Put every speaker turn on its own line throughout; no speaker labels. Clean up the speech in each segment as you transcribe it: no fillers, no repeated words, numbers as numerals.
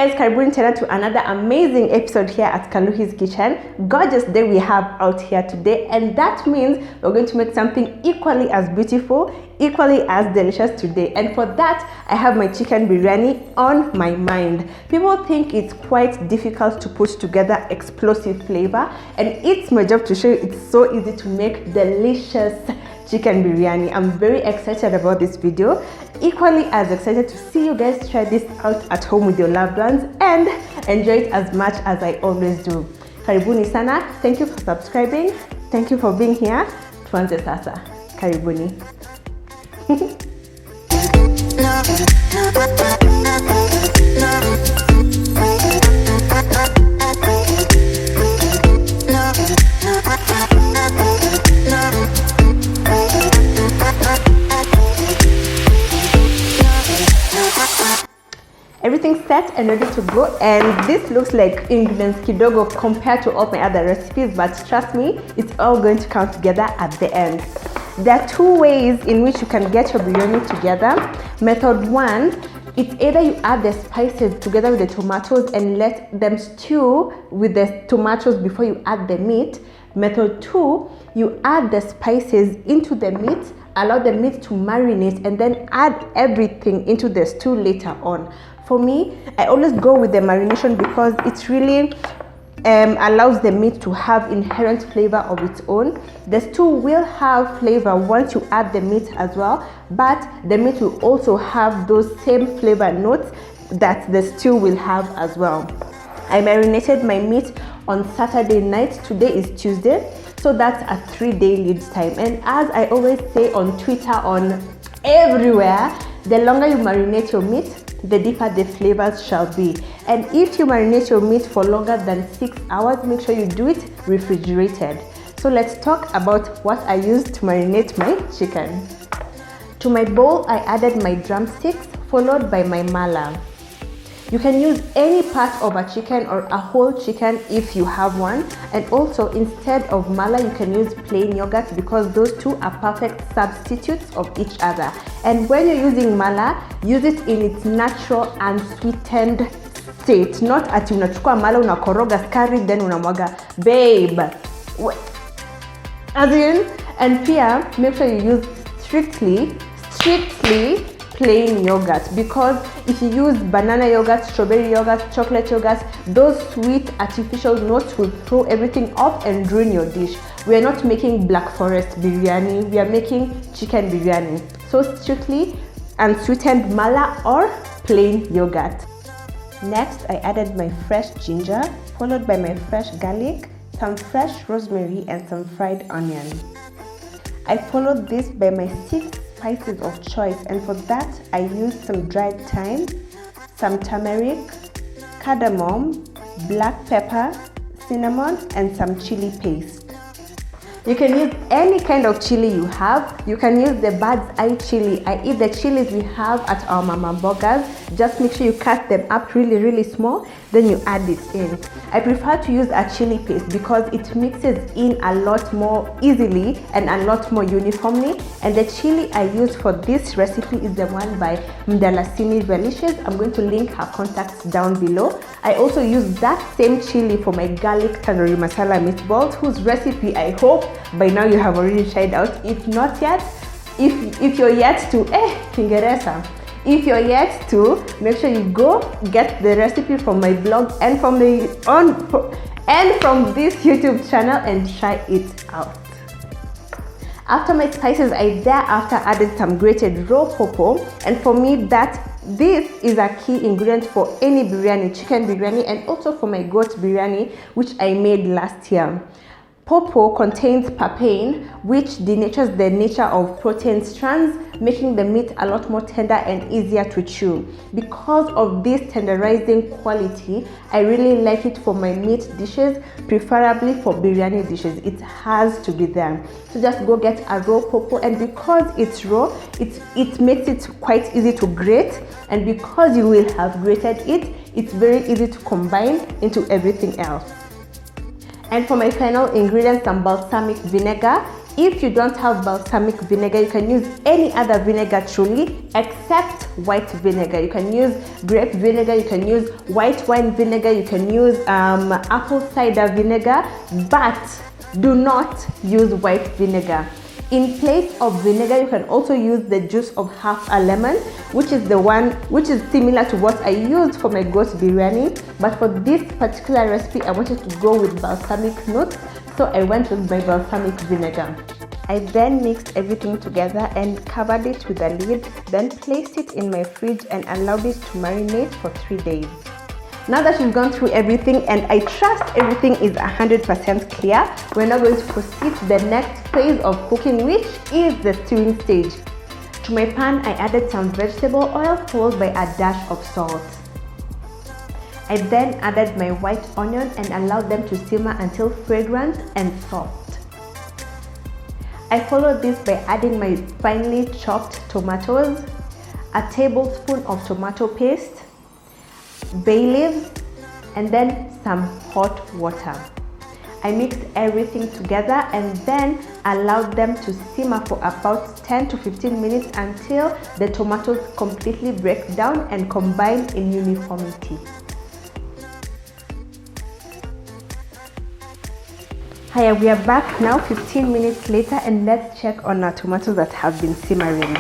guys, karibuni tena to another amazing episode here at Kaluhi'S kitchen. Gorgeous day we have out here today, and that means we're going to make something equally as beautiful, equally as delicious today. And for that, I have my chicken biryani on my mind. People think it's quite difficult to put together explosive flavor, and it's my job to show you it's so easy to make delicious chicken biryani. I'm very excited about this video, equally as excited to see you guys try this out at home with your loved ones and enjoy it as much as I always do. Karibuni sana. Thank you for subscribing. Thank you for being here. Tuanze sasa. Karibuni. Everything's set and ready to go, and this looks like ingredients kidogo compared to all my other recipes, but trust me, it's all going to come together at the end. There are two ways in which you can get your biryani together. Method one, it's either you add the spices together with the tomatoes and let them stew with the tomatoes before you add the meat. Method two, you add the spices into the meat, allow the meat to marinate, and then add everything into the stew later on. For me, I always go with the marination because it really allows the meat to have inherent flavor of its own. The stew will have flavor once you add the meat as well, but the meat will also have those same flavor notes that the stew will have as well. I marinated my meat on Saturday night. Today is Tuesday, so that's a 3-day lead time. And as I always say on Twitter, on everywhere, the longer you marinate your meat, the deeper the flavors shall be. And if you marinate your meat for longer than 6 hours, make sure you do it refrigerated. So let's talk about what I used to marinate my chicken. To my bowl, I added my drumsticks followed by my mala. You can use any part of a chicken or a whole chicken if you have one, and also instead of mala you can use plain yogurt because those two are perfect substitutes of each other. And when you're using mala, use it in its natural and sweetened state, not ati unachukua mala unakoroga skari then unamwaga, babe. As in, and pia make sure you use strictly plain yogurt, because if you use banana yogurt, strawberry yogurt, chocolate yogurt, those sweet artificial notes will throw everything off and ruin your dish. We are not making black forest biryani, we are making chicken biryani. So strictly unsweetened mala or plain yogurt. Next, I added my fresh ginger, followed by my fresh garlic, some fresh rosemary, and some fried onion. I followed this by my 6 spices of choice, and for that I used some dried thyme, some turmeric, cardamom, black pepper, cinnamon, and some chili paste. You can use any kind of chili you have. You can use the bird's eye chili. I eat the chilies we have at our mama burgers. Just make sure you cut them up really small, then you add it in. I prefer to use a chili paste because it mixes in a lot more easily and a lot more uniformly. And the chili I used for this recipe is the one by Mdalasini Relishes. I'm going to link her contacts down below. I also use that same chili for my garlic tandoori masala meatballs, whose recipe I hope by now you have already tried out. If not yet, if you're yet to Kiingereza. If you're yet to, make sure you go get the recipe from my blog and from this YouTube channel and try it out. After my spices, I thereafter added some grated raw pawpaw, and for me this is a key ingredient for any biryani, chicken biryani, and also for my goat biryani, which I made last year. Pawpaw contains papain, which denatures the nature of protein strands, making the meat a lot more tender and easier to chew. Because of this tenderizing quality, I really like it for my meat dishes, preferably for biryani dishes. It has to be there. So just go get a raw pawpaw, and because it's raw, it makes it quite easy to grate, and because you will have grated it, it's very easy to combine into everything else. And for my final ingredient, some balsamic vinegar. If you don't have balsamic vinegar, you can use any other vinegar truly except white vinegar. You can use grape vinegar, you can use white wine vinegar, you can use apple cider vinegar, but do not use white vinegar. In place of vinegar, you can also use the juice of half a lemon, which is similar to what I used for my goat biryani. But for this particular recipe, I wanted to go with balsamic notes, so I went with my balsamic vinegar. I then mixed everything together and covered it with a lid, then placed it in my fridge and allowed it to marinate for 3 days. Now that we've gone through everything and I trust everything is 100% clear, we're now going to proceed to the next phase of cooking, which is the stewing stage. To my pan, I added some vegetable oil followed by a dash of salt. I then added my white onion and allowed them to simmer until fragrant and soft. I followed this by adding my finely chopped tomatoes, a tablespoon of tomato paste, bay leaves, and then some hot water. I mixed everything together and then allowed them to simmer for about 10 to 15 minutes until the tomatoes completely break down and combine in uniformity. Hiya, we are back now 15 minutes later, and let's check on our tomatoes that have been simmering.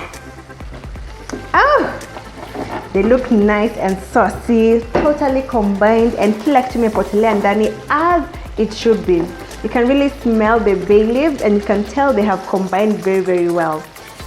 They look nice and saucy, totally combined and kila kitu imepotelea ndani as it should be. You can really smell the bay leaves and you can tell they have combined very, very well.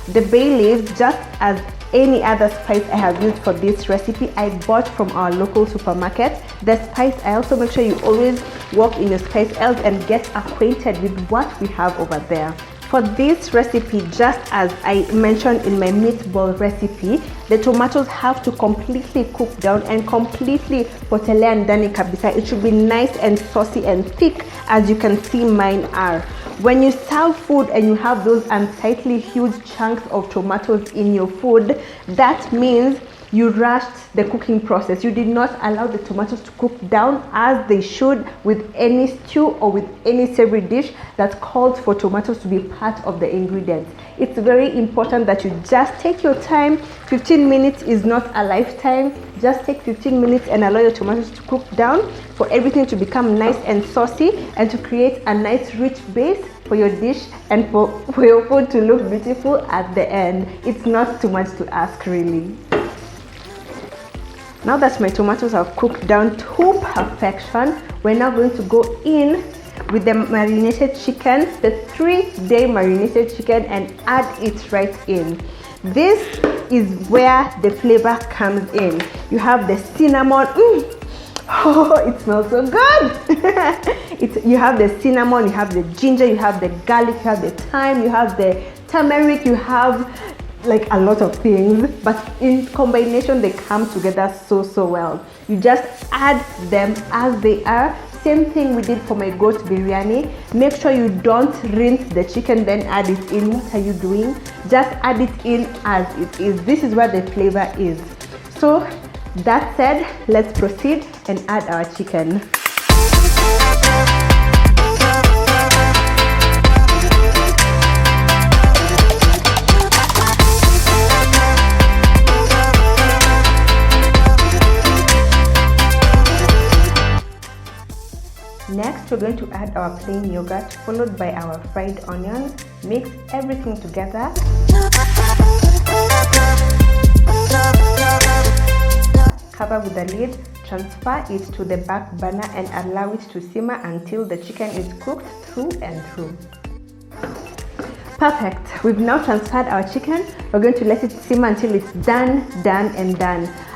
The bay leaves, just as any other spice I have used for this recipe, I bought from our local supermarket. The spice, I also make sure you always walk in your spice aisles and get acquainted with what we have over there. For this recipe, just as I mentioned in my meatball recipe, the tomatoes have to completely cook down and completely potelea ndani kabisa. It should be nice and saucy and thick, as you can see mine are. When you serve food and you have those unsightly huge chunks of tomatoes in your food, that means you rushed the cooking process. You did not allow the tomatoes to cook down as they should with any stew or with any savory dish that calls for tomatoes to be part of the ingredients. It's very important that you just take your time. 15 minutes is not a lifetime. Just take 15 minutes and allow your tomatoes to cook down for everything to become nice and saucy and to create a nice rich base for your dish and for your food to look beautiful at the end. It's not too much to ask, really. Now that my tomatoes have cooked down to perfection, we're now going to go in with the marinated chicken, the 3-day marinated chicken, and add it right in. This is where the flavor comes in. You have the cinnamon. Oh, it smells so good. You have the cinnamon, you have the ginger, you have the garlic, you have the thyme, you have the turmeric, you have like a lot of things, but in combination they come together so well. You just add them as they are. Same thing we did for my goat biryani. Make sure you don't rinse the chicken then add it in. What are you doing? Just add it in as it is. This is where the flavor is. So that said, let's proceed and add our chicken. Next, we're going to add our plain yogurt followed by our fried onions. Mix everything together. Cover with a lid, transfer it to the back burner and allow it to simmer until the chicken is cooked through and through. Perfect. We've now transferred our chicken. We're going to let it simmer until it's done.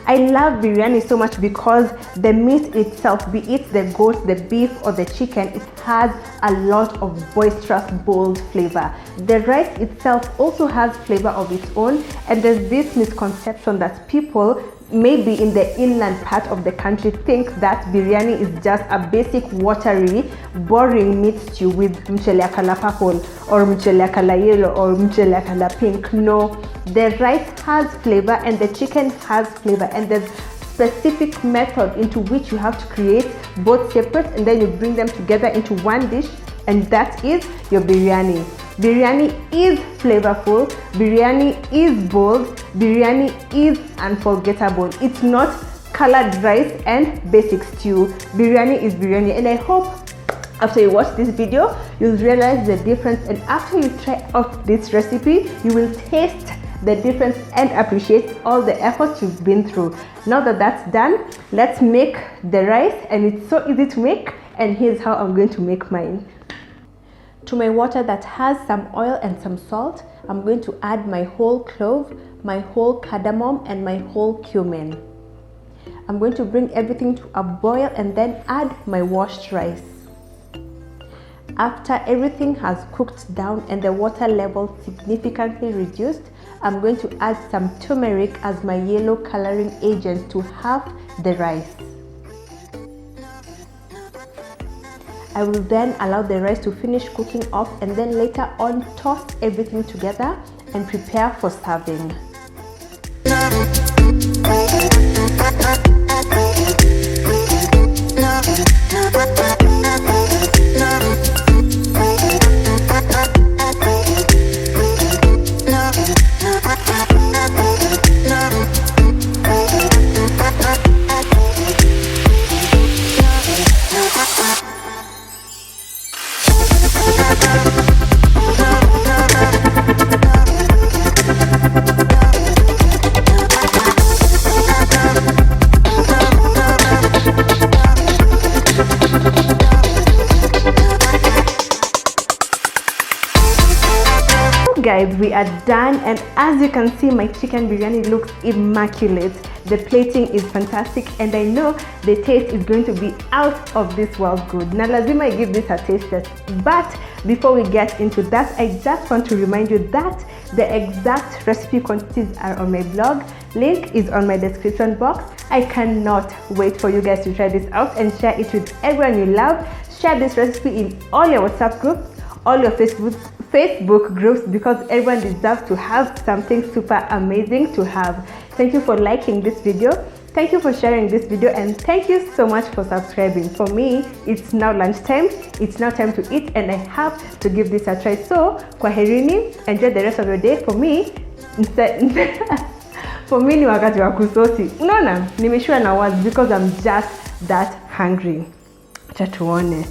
I love biryani so much because the meat itself, be it the goat, the beef or the chicken, it has a lot of boisterous, bold flavor. The rice itself also has flavor of its own, and there's this misconception that people maybe in the inland part of the country think that biryani is just a basic watery, boring meat stew with mchele ya color purple or mchele ya color yellow or mchele ya color pink. No, the rice has flavor and the chicken has flavor, and there's specific method into which you have to create both separate and then you bring them together into one dish, and that is your biryani. Biryani is flavorful, biryani is bold, biryani is unforgettable. It's not colored rice and basic stew. Biryani is biryani, and I hope after you watch this video, you'll realize the difference, and after you try out this recipe, you will taste the difference and appreciate all the efforts you've been through. Now that that's done, let's make the rice, and it's so easy to make, and here's how I'm going to make mine. To my water that has some oil and some salt, I'm going to add my whole clove, my whole cardamom, and my whole cumin. I'm going to bring everything to a boil and then add my washed rice. After everything has cooked down and the water level significantly reduced, I'm going to add some turmeric as my yellow coloring agent to half the rice. I will then allow the rice to finish cooking off, and then later on toss everything together and prepare for serving. Guys, we are done, and as you can see, my chicken biryani looks immaculate. The plating is fantastic, and I know the taste is going to be out of this world good. Now lazima I give this a taste test, but before we get into that, I just want to remind you that the exact recipe quantities are on my blog. Link is on my description box. I cannot wait for you guys to try this out and share it with everyone you love. Share this recipe in all your WhatsApp groups, all your Facebook groups, because everyone deserves to have something super amazing to have. Thank you for liking this video, thank you for sharing this video, and thank you so much for subscribing. For me, it's now lunchtime, it's now time to eat, and I have to give this a try. So kwaherini, enjoy the rest of your day. For me, for me ni wakati wa kusosi. Unaona, nimeshua na words because I'm just that hungry. Acha tuone.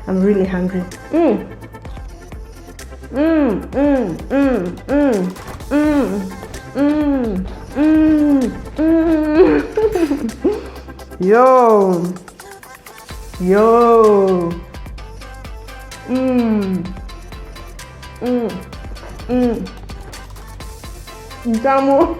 I'm really hungry. Yo. Tamu.